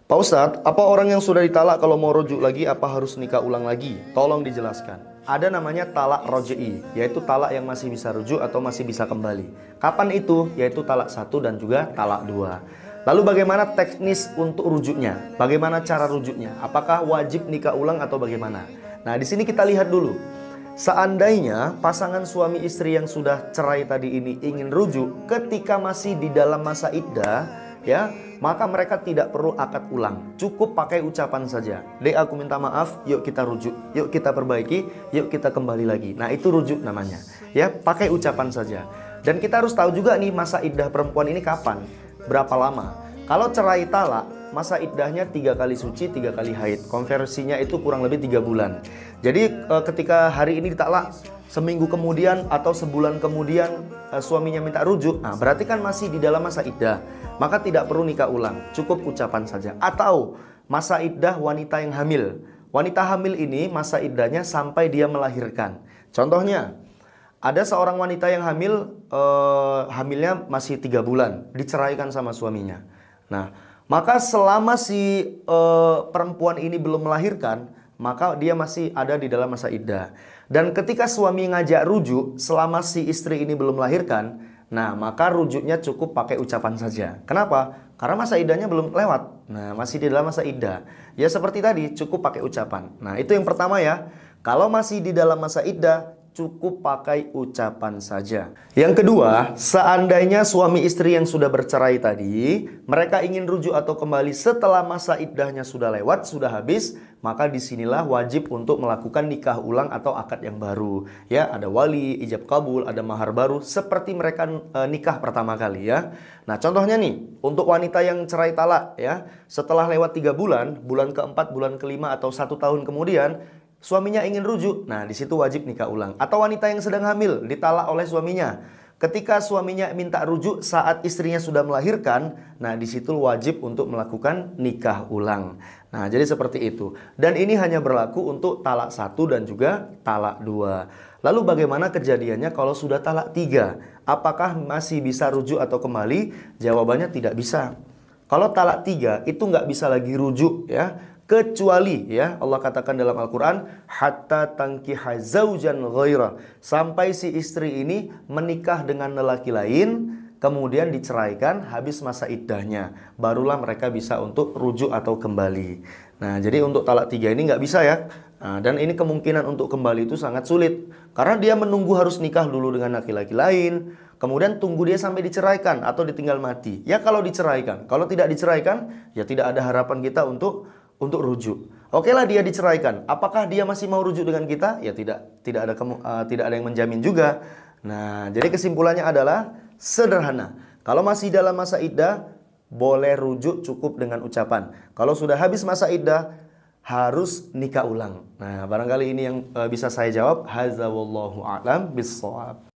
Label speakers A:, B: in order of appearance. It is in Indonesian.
A: Pak Ustadz, apa orang yang sudah ditalak kalau mau rujuk lagi, apa harus nikah ulang lagi? Tolong dijelaskan. Ada namanya talak roj'i, yaitu talak yang masih bisa rujuk atau masih bisa kembali. Kapan itu? Yaitu talak 1 dan juga talak 2. Lalu bagaimana teknis untuk rujuknya? Bagaimana cara rujuknya? Apakah wajib nikah ulang atau bagaimana? Nah, di sini kita lihat dulu. Seandainya pasangan suami istri yang sudah cerai tadi ini ingin rujuk ketika masih di dalam masa iddah, ya, maka mereka tidak perlu akad ulang. Cukup pakai ucapan saja. Dek, aku minta maaf, yuk kita rujuk, yuk kita perbaiki, yuk kita kembali lagi. Nah, itu rujuk namanya. Ya, pakai ucapan saja. Dan kita harus tahu juga nih masa iddah perempuan ini kapan, berapa lama. Kalau cerai talak, masa iddahnya 3 kali suci, 3 kali haid. Konversinya itu kurang lebih 3 bulan. Jadi ketika hari ini ditalak, seminggu kemudian atau sebulan kemudian suaminya minta rujuk, nah berarti kan masih di dalam masa iddah. Maka tidak perlu nikah ulang, cukup ucapan saja. Atau masa iddah wanita yang hamil. Wanita hamil ini masa iddahnya sampai dia melahirkan. Contohnya, ada seorang wanita yang hamil, hamilnya masih 3 bulan, diceraikan sama suaminya. Nah, maka selama si perempuan ini belum melahirkan, maka dia masih ada di dalam masa iddah. Dan ketika suami ngajak rujuk selama si istri ini belum melahirkan, nah maka rujuknya cukup pakai ucapan saja. Kenapa? Karena masa iddahnya belum lewat. Nah, masih di dalam masa iddah. Ya seperti tadi, cukup pakai ucapan. Nah, itu yang pertama ya. Kalau masih di dalam masa iddah, cukup pakai ucapan saja. Yang kedua, seandainya suami istri yang sudah bercerai tadi, mereka ingin rujuk atau kembali setelah masa iddahnya sudah lewat, sudah habis, maka disinilah wajib untuk melakukan nikah ulang atau akad yang baru. Ya, ada wali, ijab kabul, ada mahar baru, seperti mereka nikah pertama kali ya. Nah, contohnya nih, untuk wanita yang cerai talak ya, setelah lewat 3 bulan, bulan keempat, bulan kelima, atau 1 tahun kemudian, suaminya ingin rujuk, nah di situ wajib nikah ulang. Atau wanita yang sedang hamil, ditalak oleh suaminya. Ketika suaminya minta rujuk saat istrinya sudah melahirkan, nah di situ wajib untuk melakukan nikah ulang. Nah, jadi seperti itu. Dan ini hanya berlaku untuk talak 1 dan juga talak 2. Lalu bagaimana kejadiannya kalau sudah talak 3? Apakah masih bisa rujuk atau kembali? Jawabannya tidak bisa. Kalau talak 3 itu nggak bisa lagi rujuk ya. Kecuali ya Allah katakan dalam Al-Quran, hatta tankiha zaujan ghairah, sampai si istri ini menikah dengan lelaki lain, kemudian diceraikan, habis masa iddahnya, barulah mereka bisa untuk rujuk atau kembali. Nah, jadi untuk talak 3 ini nggak bisa ya. Nah, dan ini kemungkinan untuk kembali itu sangat sulit, karena dia menunggu harus nikah dulu dengan laki-laki lain, kemudian tunggu dia sampai diceraikan atau ditinggal mati. Ya kalau diceraikan, kalau tidak diceraikan, ya tidak ada harapan kita untuk rujuk. Oke lah, dia diceraikan. Apakah dia masih mau rujuk dengan kita? Ya tidak ada yang menjamin juga. Nah, jadi kesimpulannya adalah sederhana. Kalau masih dalam masa iddah, boleh rujuk cukup dengan ucapan. Kalau sudah habis masa iddah, harus nikah ulang. Nah, barangkali ini yang bisa saya jawab. Hadza wallahu a'lam bissawab.